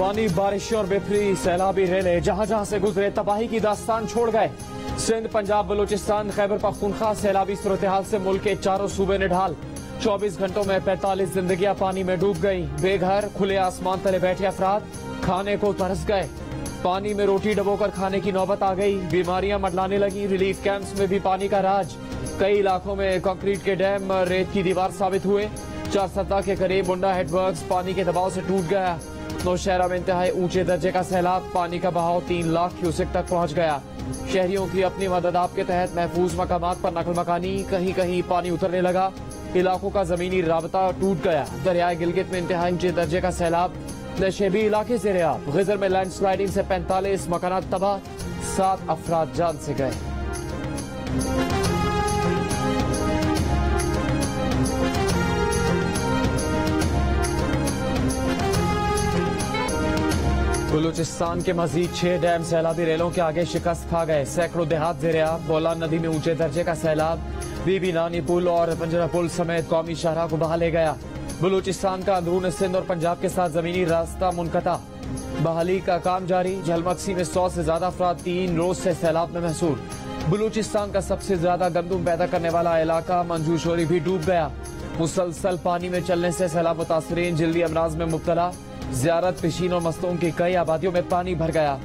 तूफानी बारिश और बेफरी सैलाबी रेले जहां जहां से गुजरे तबाही की दास्तान छोड़ गए। सिंध, पंजाब, बलूचिस्तान, खैबर पख्तूनख्वा सैलाबी सूरत-ए-हाल से मुल्क के चारों सूबे ने ढाल। 24 घंटों में 45 जिंदगियां पानी में डूब गई। बेघर खुले आसमान तले बैठे अफराद खाने को तरस गए। पानी में रोटी डबोकर खाने की नौबत आ गई। बीमारियां मंडलाने लगी। रिलीफ कैंप्स में भी पानी का राज। कई इलाकों में कंक्रीट के डैम रेत की दीवार साबित हुए। 4 सतह के करीब मुंडा हेडवर्क्स पानी के दबाव से टूट गया। नौशहरा में इंतहाई ऊंचे दर्जे का सैलाब, पानी का बहाव 3 लाख क्यूसेक तक पहुंच गया। शहरियों की अपनी मदद आप के तहत महफूज मकामात पर नकल मकानी, कहीं कहीं पानी उतरने लगा। इलाकों का जमीनी राबता टूट गया। दरियाए गिलगित में इंतहाई ऊंचे दर्जे का सैलाब, नशेबी इलाके से रेआब। गिजर में लैंडस्लाइडिंग से 45 मकानात तबाह, 7 अफराद जान से गए। बलूचिस्तान के मजीद 6 डैम सैलाबी रेलों के आगे शिकस्त खा गए। सैकड़ों देहात ज़ेर-ए-आब। बोलान नदी में ऊंचे दर्जे का सैलाब बीबी नानी पुल और पंजरा पुल समेत कौमी शाहराह को बहा ले गया। बलूचिस्तान का अंदरून सिंध और पंजाब के साथ जमीनी रास्ता मुनक़ता। बहाली का काम जारी। झलमक्सी में 100 से ज्यादा अफराद 3 रोज से सैलाब में महसूर। बलूचिस्तान का सबसे ज्यादा गंदुम पैदा करने वाला इलाका मंजूशोरी भी डूब गया। मुसलसल पानी में चलने से सैलाब मुतासरीन जल्दी अमराज में मुब्तला। ज़ियारत, पिशीन और मस्तों की कई आबादियों में पानी भर गया।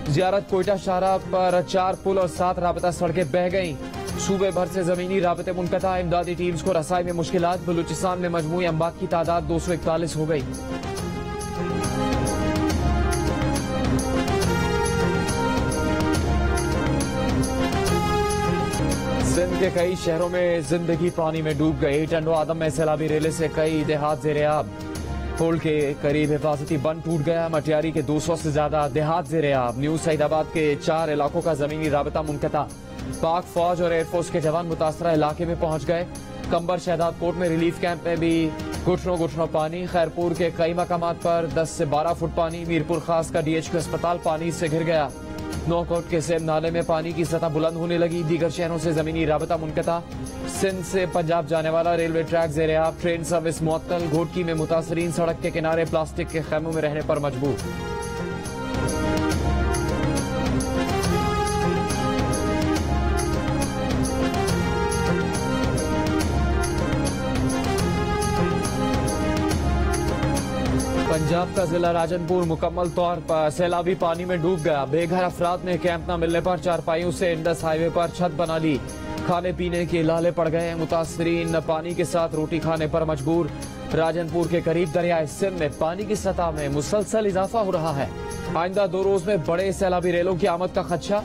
ज़ियारत कोयटा शाहराह पर 4 पुल और 7 राबता सड़कें बह गईं। सूबे भर से जमीनी राबते मुनक़ता। इमदादी टीम्स को रसाई में मुश्किलात। बलूचिस्तान में मजमूई अम्बात की तादाद 241 हो गई। सिंध के कई शहरों में जिंदगी पानी में डूब गई। टंडो आदम में सैलाबी रेले से कई देहात ज़ेर-ए-आब। पुल के करीब हिफाजती बंद टूट गया। मटियारी के 200 से ज्यादा देहात ज़ेर-ए-आब। न्यू सईदाबाद के 4 इलाकों का जमीनी राबता मुनक़ता। पाक फौज और एयरफोर्स के जवान मुतासरा इलाके में पहुंच गए। कंबर शहदाद कोट में रिलीफ कैंप में भी घुटनों पानी। खैरपुर के कई मकामात पर 10 से 12 फुट पानी। मीरपुर खास का DHQ अस्पताल पानी से घिर गया। नौकोट के सेम नाले में पानी की सतह बुलंद होने लगी। दीगर शहरों से जमीनी राबता मुनक़ता। सिंध से पंजाब जाने वाला रेलवे ट्रैक ज़ेर-ए-आब। ट्रेन सर्विस मुअत्तल। घोटकी में मुतासरीन सड़क के किनारे प्लास्टिक के खैमों में रहने पर मजबूर। पंजाब का जिला राजनपुर मुकम्मल तौर पर सैलाबी पानी में डूब गया। बेघर अफराद ने कैंप न मिलने पर चारपाइयों से इंडस हाईवे पर छत बना ली। खाने पीने के लाले पड़ गए। मुतासरीन पानी के साथ रोटी खाने पर मजबूर। राजनपुर के करीब दरियाए सिंध में पानी की सतह में मुसलसल इजाफा हो रहा है। आइंदा 2 रोज में बड़े सैलाबी रेलों की आमद का खदशा।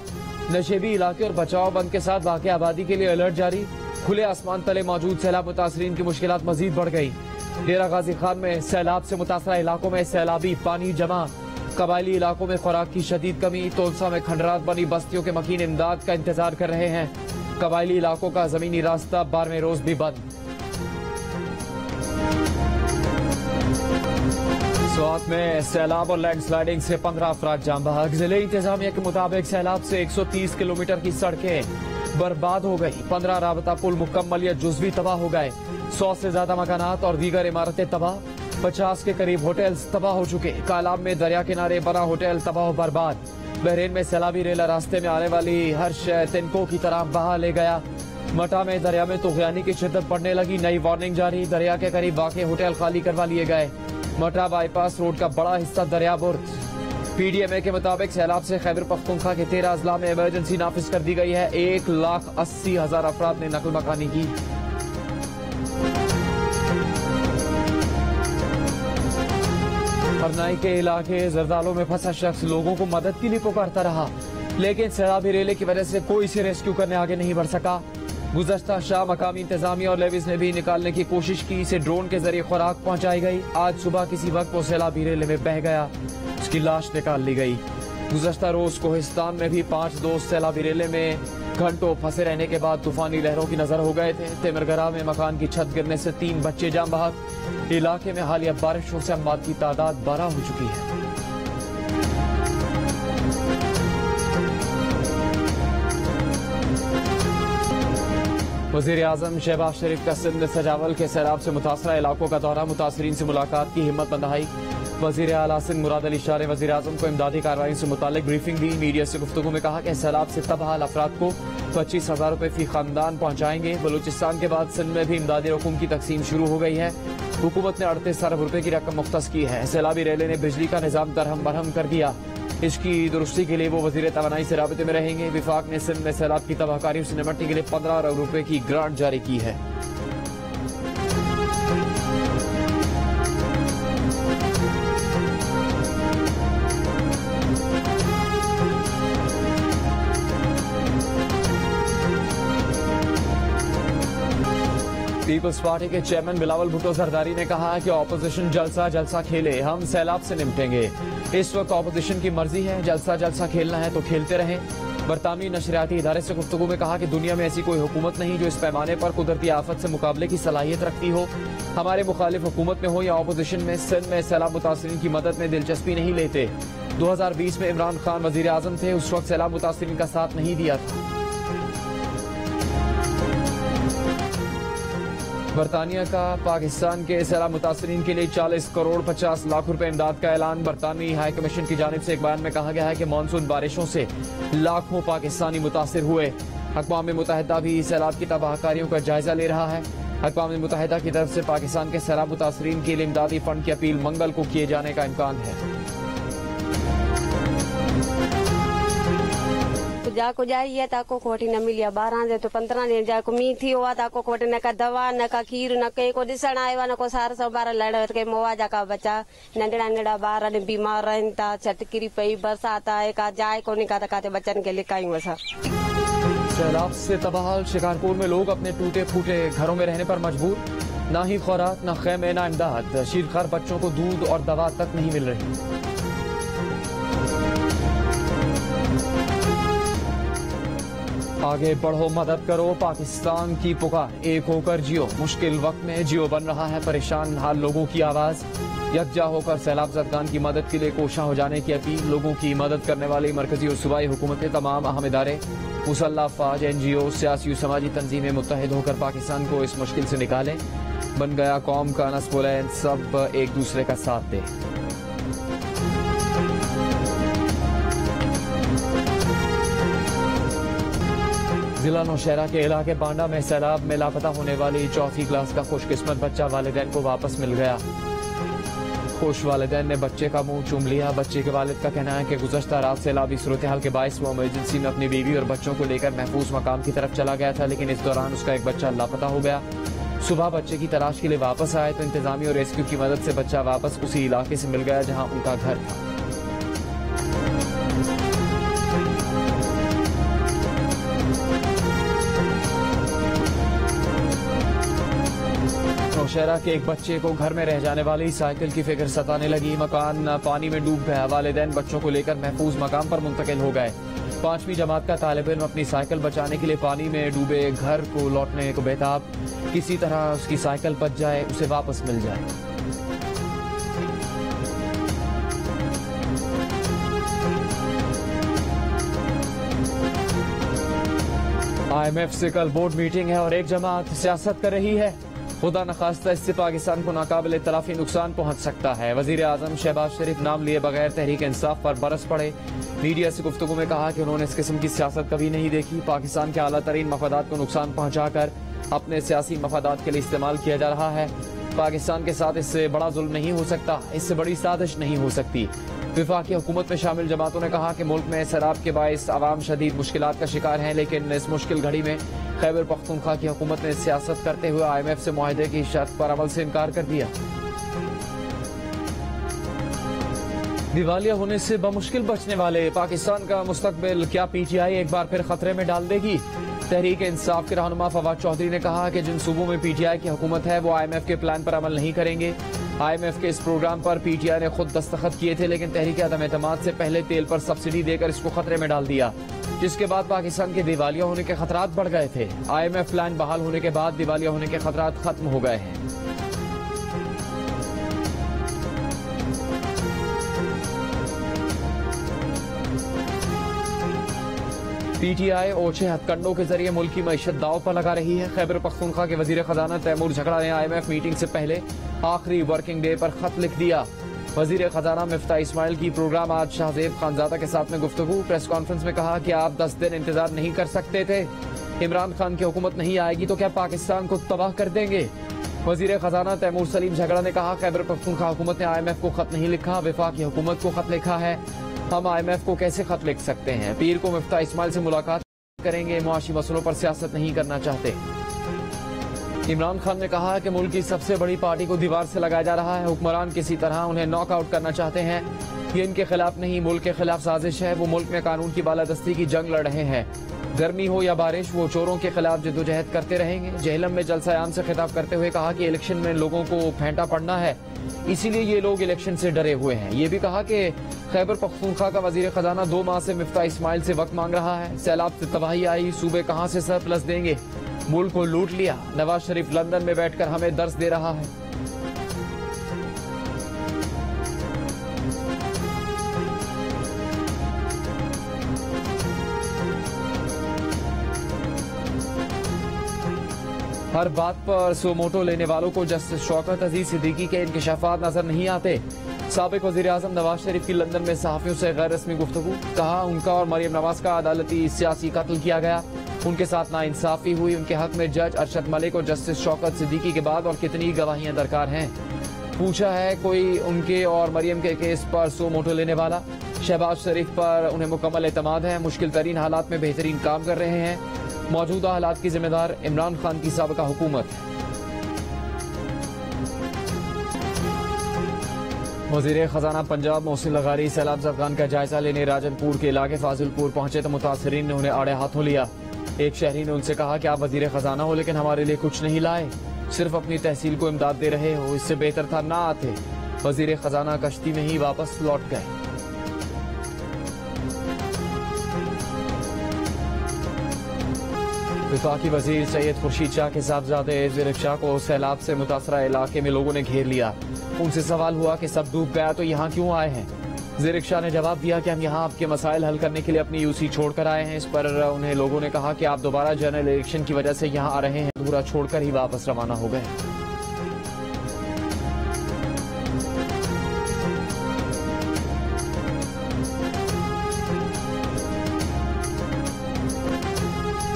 नशेबी इलाके और बचाव बंद के साथ वाक़ई आबादी के लिए अलर्ट जारी। खुले आसमान तले मौजूद सैलाब मुतासरीन की मुश्किलात मजीद बढ़ गई। डेरा गाजी खान में सैलाब से मुतासरा इलाकों में सैलाबी पानी जमा। कबायली इलाकों में खुराक की शदीद कमी। तोलसा में खंडरात बनी बस्तियों के मकीन इमदाद का इंतजार कर रहे हैं। कबायली इलाकों का जमीनी रास्ता 12वें रोज भी बंद। स्वात में सैलाब और लैंडस्लाइडिंग से 15 अफराद जान बहक। जिले इंतजामिया के मुताबिक सैलाब से 130 किलोमीटर की सड़कें बर्बाद हो गई। 15 राबता पुल मुकम्मल या जुज़वी तबाह हो गए। 100 से ज्यादा मकानात और दीगर इमारतें तबाह। 50 के करीब होटल्स तबाह हो चुके। कालाब में दरिया किनारे बना होटल तबाह बर्बाद। बहरीन में सैलाबी रेला रास्ते में आने वाली हर शय तिनको की तरह बहा ले गया। मटा में दरिया में तुगयानी की शिद्दत बढ़ने लगी। नई वार्निंग जारी। दरिया के करीब वाक़े होटल खाली करवा लिए गए। मटा बाईपास रोड का बड़ा हिस्सा दरियाबुर्द। PDMA के मुताबिक सैलाब से खैबर पख्तूनख्वा के 13 अजला में इमरजेंसी नाफिज कर दी गई है। 1,80,000 अफराद ने नकल मकानी की। हरनाई के इलाके जरदालो में फंसा शख्स लोगों को मदद के लिए पुकारता रहा, लेकिन सैलाबी रेले की वजह से कोई इसे रेस्क्यू करने आगे नहीं बढ़ सका। गुज़श्ता शाह मकामी इंतजामिया और लेविस ने भी निकालने की कोशिश की। इसे ड्रोन के जरिए खुराक पहुंचाई गई। आज सुबह किसी वक्त वो सैलाबी रेले में बह गया। उसकी लाश निकाल ली गई। गुज़श्ता रोज कोहिस्तान में भी 5 दोस्त सैलाबी रेले में घंटों फंसे रहने के बाद तूफानी लहरों की नजर हो गए थे। तिमरगरा में मकान की छत गिरने से 3 बच्चे जान बहक। इलाके में हालिया बारिशों से अमवात की तादाद 12 हो चुकी है। वज़ीर आज़म शहबाज शरीफ का सिंध सजावल के सैलाब से मुतासरा इलाकों का दौरा, मुतासरीन से मुलाकात की हिम्मत बंधाई। वज़ीर आला सिंध मुराद अली शाह ने वज़ीर आज़म को इमदादी कार्रवाई से मुतालिक ब्रीफिंग दी। मीडिया से गुफ्तगू में कहा कि सैलाब से तबाह अफराद को 25,000 रुपये फी खानदान पहुँचाएंगे। बलूचिस्तान के बाद सिंध में भी इमदादी रकूम की तकसीम शुरू हो गई है। हुकूमत ने 38 अरब रुपये की रकम मुख्तस की है। सैलाबी रेले ने बिजली का निज़ाम दरहम बरहम कर दिया। इसकी दुरुस्ती के लिए वो वज़ीर तवानाई से राबते में रहेंगे। विफाक ने सिंध में सैलाब की तबाहकारियों से निपटने के लिए 15 अरब रुपये की ग्रांट जारी की है। पीपल्स पार्टी के चेयरमैन बिलावल भुट्टो जरदारी ने कहा है कि ऑपोजिशन जलसा जलसा खेले, हम सैलाब से निपटेंगे। इस वक्त ऑपोजिशन की मर्जी है, जलसा जलसा खेलना है तो खेलते रहें। बरतानवी नशरियाती इदारे से गुफ्तगू में कहा कि दुनिया में ऐसी कोई हुकूमत नहीं जो इस पैमाने पर कुदरती आफत से मुकाबले की सलाहियत रखती हो। हमारे मुखालिफ हुकूमत में हो या ऑपोजिशन में, सिंध में सैलाब मुतासरीन की मदद में दिलचस्पी नहीं लेते। 2020 में इमरान खान वजीर आजम थे, उस वक्त सैलाब मुतासरीन का साथ नहीं दिया था। बरतानिया का पाकिस्तान के सैलाब मुतासरीन के लिए 40 करोड़ 50 लाख रुपए इमदाद का ऐलान। बरतानवी हाई कमीशन की जानिब से एक बयान में कहा गया है कि मानसून बारिशों से लाखों पाकिस्तानी मुतासिर हुए। अक़वाम मुत्तहिदा भी सैलाब की तबाहकारियों का जायजा ले रहा है। अक़वाम मुत्तहिदा की तरफ से पाकिस्तान के सैलाब मुतासरीन के लिए इमदादी फंड की अपील मंगल को किए जाने का इम्कान है। जाको जाइए ताको कोटी न मिलिया 12 जे तो 15 जे जाको मी थी हुआ ताको कोटी न का दवा न का खीर न के को दिसण आयो न को सार सब बार लड़ के मोवा जाका बच्चा नंडड़ा नंडड़ा बार ने बीमार रहन ता छटकिरी पई बरसात आए का जाए को निका तकाते बच्चन के लिकाई वसा। सैलाब से तबाह शिकारपुर में लोग अपने टूटे फूटे घरों में रहने पर मजबूर। ना ही खुराक, न खेमे, न इमदाद। शीरखार बच्चों को दूध और दवा तक नहीं मिल रही। आगे बढ़ो, मदद करो, पाकिस्तान की पुकार, एक होकर जियो। मुश्किल वक्त में जियो बन रहा है परेशान हाल लोगों की आवाज। यकजा होकर सैलाब ज़दगान की मदद के लिए कोशा हो जाने की अपील। लोगों की मदद करने वाली मरकजी और सूबाई हुकूमतें, तमाम अहम इदारे, मुसल्लह अफवाज, NGO, सियासी और समाजी तंजीमें मुत्तहिद होकर पाकिस्तान को इस मुश्किल से निकालें। बन गया कौम का नस्बुलैन, सब एक दूसरे का साथ दें। जिला नौशहरा के इलाके बांडा में सैलाब में लापता होने वाली 4वीं क्लास का खुशकिस्मत बच्चा वालिदैन को वापस मिल गया। खुश वालिदैन ने बच्चे का मुंह चूम लिया। बच्चे के वालिद का कहना है कि गुज़श्ता रात सैलाबी सूरत हाल के बायस वो इमरजेंसी में अपनी बीवी और बच्चों को लेकर महफूज मकाम की तरफ चला गया था, लेकिन इस दौरान उसका एक बच्चा लापता हो गया। सुबह बच्चे की तलाश के लिए वापस आए तो इंतजामिया और रेस्क्यू की मदद से बच्चा वापस उसी इलाके से मिल गया जहाँ उनका घर था। नौशहरा के एक बच्चे को घर में रह जाने वाली साइकिल की फिक्र सताने लगी। मकान पानी में डूब गया। वालिदैन बच्चों को लेकर महफूज मकाम पर मुंतकिल हो गए। 5वीं जमात का तालिब इल्म अपनी साइकिल बचाने के लिए पानी में डूबे घर को लौटने को बेताब। किसी तरह उसकी साइकिल बच जाए, उसे वापस मिल जाए। IMF से कल बोर्ड मीटिंग है और एक जमात सियासत कर रही है। खुदा न खास्ता इससे पाकिस्तान को नाकाबिल तलाफी नुकसान पहुंच सकता है। वजीर आजम शहबाज शरीफ नाम लिए बगैर तहरीक इंसाफ पर बरस पड़े। मीडिया से गुफ्तगू में कहा कि उन्होंने इस किस्म की सियासत कभी नहीं देखी। पाकिस्तान के आला तरीन मफादात को नुकसान पहुंचाकर अपने सियासी मफादात के लिए इस्तेमाल किया जा रहा है। पाकिस्तान के साथ इससे बड़ा जुल्म नहीं हो सकता, इससे बड़ी साजिश नहीं हो सकती। विफाकी हुकूमत में शामिल जमातों ने कहा कि मुल्क में सैलाब के बायस आवाम शदीद मुश्किलात का शिकार हैं, लेकिन इस मुश्किल घड़ी में खैबर पख्तूनख्वा की हुकूमत ने सियासत करते हुए IMF से मुआहदे की शर्त पर अमल से इनकार कर दिया। दिवालिया होने से बमुश्किल बचने वाले पाकिस्तान का मुस्तकबिल क्या PTI एक बार फिर खतरे में डाल देगी? तहरीक इंसाफ के रहनुमा फवाद चौधरी ने कहा कि जिन सूबों में PTI की हुकूमत है वो IMF के प्लान पर अमल नहीं करेंगे। IMF के इस प्रोग्राम पर PTI ने खुद दस्तखत किए थे, लेकिन तहरीक अदम एतमाद से पहले तेल पर सब्सिडी देकर इसको खतरे में डाल दिया, जिसके बाद पाकिस्तान के दिवालिया होने के खतरात बढ़ गए थे। IMF प्लान बहाल होने के बाद दिवालिया होने के खतरात खत्म हो गए हैं। पीटीआई ओछे हथकंडों के जरिए मुल्क की मईशत दांव पर लगा रही है। खैबर पख्तूनख्वा के वजीर खजाना तैमूर झगड़ा ने IMF मीटिंग से पहले आखिरी वर्किंग डे पर खत लिख दिया। वजीर खजाना मिफ्ता इस्माइल की प्रोग्राम आज शाहजेब खानजादा के साथ में गुफ्तगू। प्रेस कॉन्फ्रेंस में कहा कि आप 10 दिन इंतजार नहीं कर सकते थे। इमरान खान की हुकूमत नहीं आएगी तो क्या पाकिस्तान को तबाह कर देंगे। वजीर खजाना तैमूर सलीम झगड़ा ने कहा, खैबर पख्तूनख्वा हुकूमत ने IMF को खत नहीं लिखा, वफाकी हुकूमत को खत लिखा है। हम IMF को कैसे खत लिख सकते हैं। पीर को मिफ्ता इस्माइल से मुलाकात करेंगे, मुआशी मसलों पर सियासत नहीं करना चाहते। इमरान खान ने कहा कि मुल्क की सबसे बड़ी पार्टी को दीवार से लगाया जा रहा है। हुक्मरान किसी तरह उन्हें नॉकआउट करना चाहते हैं। ये इनके खिलाफ नहीं, मुल्क के खिलाफ साजिश है। वो मुल्क में कानून की बालादस्ती की जंग लड़ रहे हैं। गर्मी हो या बारिश, वो चोरों के खिलाफ जद्दोजहद करते रहेंगे। जेहलम में जलसा-ए-आम से खिताब करते हुए कहा कि इलेक्शन में लोगों को फेंटा पड़ना है, इसीलिए ये लोग इलेक्शन से डरे हुए हैं। ये भी कहा कि खैबर पख्तूनख्वा का वजीर खजाना 2 माह से मिफ्ता इस्माइल से वक्त मांग रहा है। सैलाब से तबाही आई, सूबे कहां से सरप्लस देंगे, मुल्क को लूट लिया। नवाज शरीफ लंदन में बैठकर हमें दर्स दे रहा है। हर बात पर सोमोटो लेने वालों को जस्टिस शौकत अजीज सिद्दीकी के इंकशाफात नजर नहीं आते। साबिक वजीर आजम नवाज शरीफ की लंदन में सहाफियों से गैर रस्मी गुफ्तगू। कहा, उनका और मरियम नवाज का अदालती सियासी कत्ल किया गया, उनके साथ नाइंसाफी हुई। उनके हक में जज अरशद मलिक और जस्टिस शौकत सिद्दीकी के बाद और कितनी गवाहियां दरकार हैं। पूछा है कोई उनके और मरियम के केस पर सोमोटो लेने वाला। शहबाज शरीफ पर उन्हें मुकम्मल एतमाद है, मुश्किल तरीन हालात में बेहतरीन काम कर रहे हैं। मौजूदा हालात की जिम्मेदार इमरान खान की साबिका हुकूमत है। वजीर खजाना पंजाब मोहसिन लगारी सैलाब ज़दगान का जायजा लेने राजनपुर के इलाके फाजिलपुर पहुंचे तो मुतासरीन ने उन्हें आड़े हाथों लिया। एक शहरी ने उनसे कहा कि आप वजीर खजाना हो लेकिन हमारे लिए कुछ नहीं लाए, सिर्फ अपनी तहसील को इमदाद दे रहे हो, इससे बेहतर था ना आते। वजीर खजाना कश्ती में ही वापस लौट गए। विफाकी वजीर सैयद खुर्शीद शाह के साहबजादे ज़ेरिक शाह को सैलाब से मुतासरा इलाके में लोगों ने घेर लिया। उनसे सवाल हुआ कि सब डूब गया तो यहाँ क्यों आए हैं। ज़ेरिक शाह ने जवाब दिया कि हम यहाँ आपके मसाइल हल करने के लिए अपनी यूसी छोड़कर आए हैं। इस पर उन्हें लोगों ने कहा कि आप दोबारा जनरल इलेक्शन की वजह से यहाँ आ रहे हैं, पूरा छोड़कर ही वापस रवाना हो गए।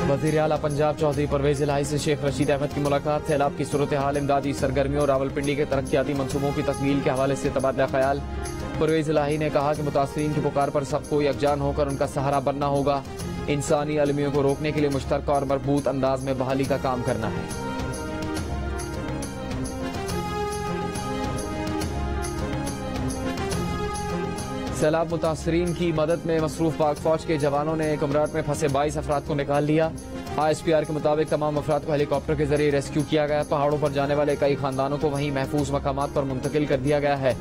वज़ीर आला पंजाब चौधरी परवेज इलाही से शेख रशीद अहमद की मुलाकात। सैलाब की सूरत हाल, इमदादी सरगर्मियों और रावलपिंडी के तरक्याती मंसूबों की तकमील के हवाले से तबादला ख्याल। परवेज इलाही ने कहा कि मुतासरीन की पुकार पर सबको यकजान होकर उनका सहारा बनना होगा। इंसानी अलमियों को रोकने के लिए मुश्तरका और मरबूत अंदाज में बहाली का काम करना है। सैलाब मुतासरीन की मदद में मसरूफ पाक फौज के जवानों ने कमराट में फंसे 22 अफराद को निकाल लिया। ISPR के मुताबिक तमाम अफराद को हेलीकॉप्टर के जरिए रेस्क्यू किया गया। पहाड़ों पर जाने वाले कई खानदानों को वहीं महफूज मकामात पर मुंतकिल कर दिया गया है।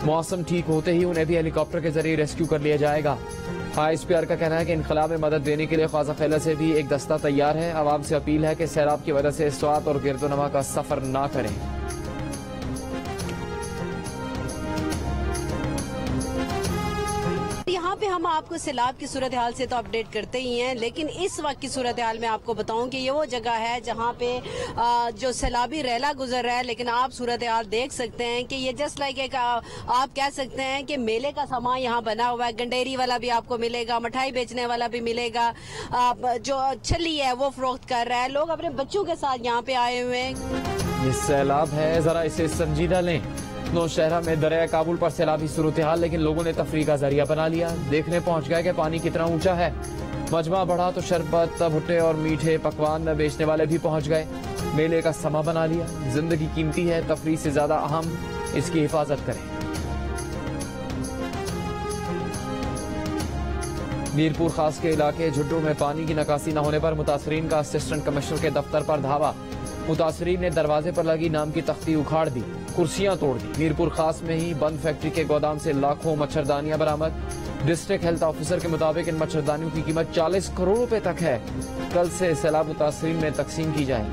मौसम ठीक होते ही उन्हें भी हेलीकॉप्टर के जरिए रेस्क्यू कर लिया जाएगा। ISPR का कहना है कि इनखला में मदद देने के लिए ख्वाजा खैला से भी एक दस्ता तैयार है। आवाम से अपील है कि सैलाब की वजह से स्वात और गिरदोनवा का सफर न करें। यहाँ पे हम आपको सैलाब की सूरत हाल से तो अपडेट करते ही हैं, लेकिन इस वक्त की सूरत हाल में आपको बताऊं कि ये वो जगह है जहाँ पे जो सैलाबी रैला गुजर रहा है। लेकिन आप सूरत हाल देख सकते हैं कि ये जस्ट लाइक एक आप कह सकते हैं कि मेले का सामान यहाँ बना हुआ है। गंडेरी वाला भी आपको मिलेगा, मिठाई बेचने वाला भी मिलेगा, जो छली है वो फरोख्त कर रहा है। लोग अपने बच्चों के साथ यहाँ पे आए हुए हैं। ये सैलाब है, जरा इसे संजीदा लें। नौशहरा में दरिया काबुल पर सैलाबी सूरत हाल, लेकिन लोगों ने तफरीह का जरिया बना लिया। देखने पहुंच गए कि पानी कितना ऊंचा है। मजमा बढ़ा तो शरबत, भुट्टे और मीठे पकवान बेचने वाले भी पहुंच गए। मेले का समा बना लिया। जिंदगी कीमती है, तफरीह से ज्यादा अहम इसकी हिफाजत करें। मीरपुर खास के इलाके झुड्डू में पानी की निकासी न होने पर मुतासरीन का असिस्टेंट कमिश्नर के दफ्तर पर धावा। मुतासरीन ने दरवाजे पर लगी नाम की तख्ती उखाड़ दी, कुर्सियां तोड़ दी। मीरपुर खास में ही बंद फैक्ट्री के गोदाम से लाखों मच्छरदानियां बरामद। डिस्ट्रिक्ट हेल्थ ऑफिसर के मुताबिक इन मच्छरदानियों की कीमत 40 करोड़ रुपए तक है। कल से सैलाब मुतासरीन में तकसीम की जाएगी।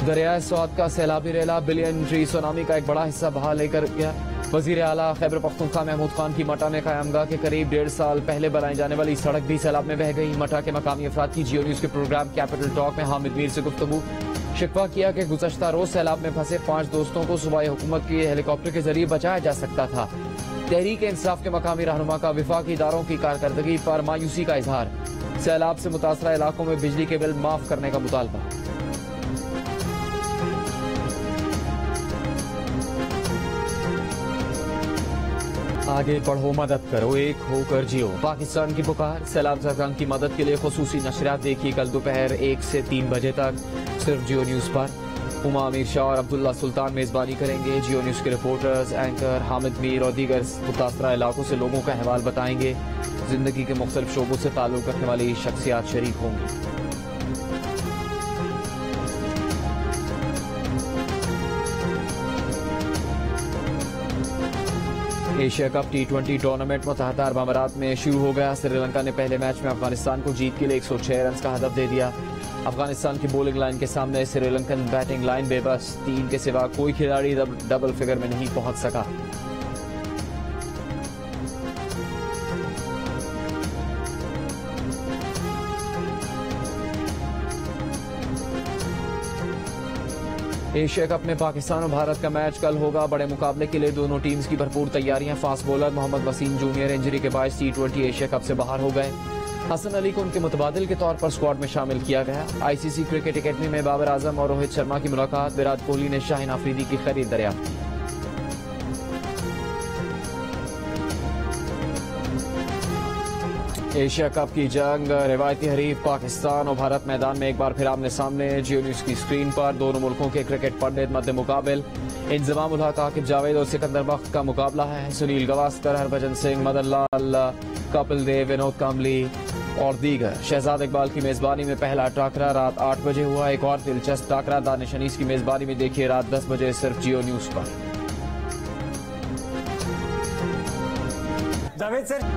दरियाए स्वात का सैलाबी रेला बिलियन ट्री सुनामी का एक बड़ा हिस्सा बहा लेकर गया। वजीर आला खैबर पख्तूनख्वा महमूद खान की मटा में क़यामगाह के करीब 1.5 साल पहले बनाई जाने वाली सड़क भी सैलाब में बह गई। मटा के मकामी अफराद की जियो न्यूज के प्रोग्राम कैपिटल टॉक में हामिद मीर से गुफ्तगू। शिकवा किया कि गुज़श्ता रोज सैलाब में फंसे 5 दोस्तों को सूबाई हुकूमत के हेलीकॉप्टर के जरिए बचाया जा सकता था। तहरीक इंसाफ के मकामी रहनुमा का विफाकी इदारों की कारकर्दगी पर मायूसी का इजहार। सैलाब से मुतासरा इलाकों में बिजली के बिल माफ करने का मुतालबा। आगे बढ़ो, मदद करो, एक होकर जियो, पाकिस्तान की पुकार। सैलाब ज़दगान की मदद के लिए खुसूसी नशरियात देखिए कल दोपहर 1 से 3 बजे तक सिर्फ जियो न्यूज पर। उमा अमीर शाह और अब्दुल्ला सुल्तान मेजबानी करेंगे। जियो न्यूज के रिपोर्टर्स, एंकर हामिद मीर और दीगर मुतासरा इलाकों से लोगों का अहवाल बताएंगे। जिंदगी के मुख्तलिफ शोबों से ताल्लुक रखने वाली शख्सियात शरीक होंगी। एशिया कप T20 टूर्नामेंट मुत्तहदा अरब अमारात में शुरू हो गया। श्रीलंका ने पहले मैच में अफगानिस्तान को जीत के लिए 106 रन का हदफ दे दिया। अफगानिस्तान की बॉलिंग लाइन के सामने श्रीलंकन बैटिंग लाइन बेबस। 3 के सिवा कोई खिलाड़ी डबल फिगर में नहीं पहुंच सका। एशिया कप में पाकिस्तान और भारत का मैच कल होगा। बड़े मुकाबले के लिए दोनों टीम्स की भरपूर तैयारियां। Fast bowler Mohammad Waseem junior injury के बायस T20 एशिया कप से बाहर हो गए। हसन अली को उनके मुतबादिल के तौर पर स्क्वाड में शामिल किया गया। ICC क्रिकेट अकेडमी में बाबर आजम और रोहित शर्मा की मुलाकात। विराट कोहली ने शाहिन आफरीदी की खरीद दरियाफ्त की। एशिया कप की जंग, रिवायती हरीफ पाकिस्तान और भारत मैदान में एक बार फिर आमने सामने। जियो न्यूज की स्क्रीन पर दोनों मुल्कों के क्रिकेट पंडित मद्दे मुकाबिल। इंजमाम उल हक, आकिब जावेद और सिकंदर बख्त का मुकाबला है। सुनील गावस्कर, हरभजन सिंह, मदन लाल, कपिल देव, विनोद कांबली और दीगर। शहजाद इकबाल की मेजबानी में पहला टाकरा रात 8 बजे हुआ। एक और दिलचस्प टाकरा दानिश अनीस की मेजबानी में देखिए रात 10 बजे सिर्फ जियो न्यूज पर।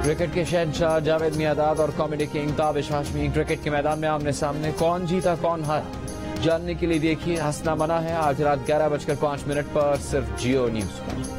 क्रिकेट के शहंशाह जावेद मियादाद और comedy king Tabish Hashmi cricket के मैदान में आमने सामने। कौन जीता कौन हारा जानने के लिए देखिए हंसना मना है आज रात 11:05 पर सिर्फ जियो न्यूज पर।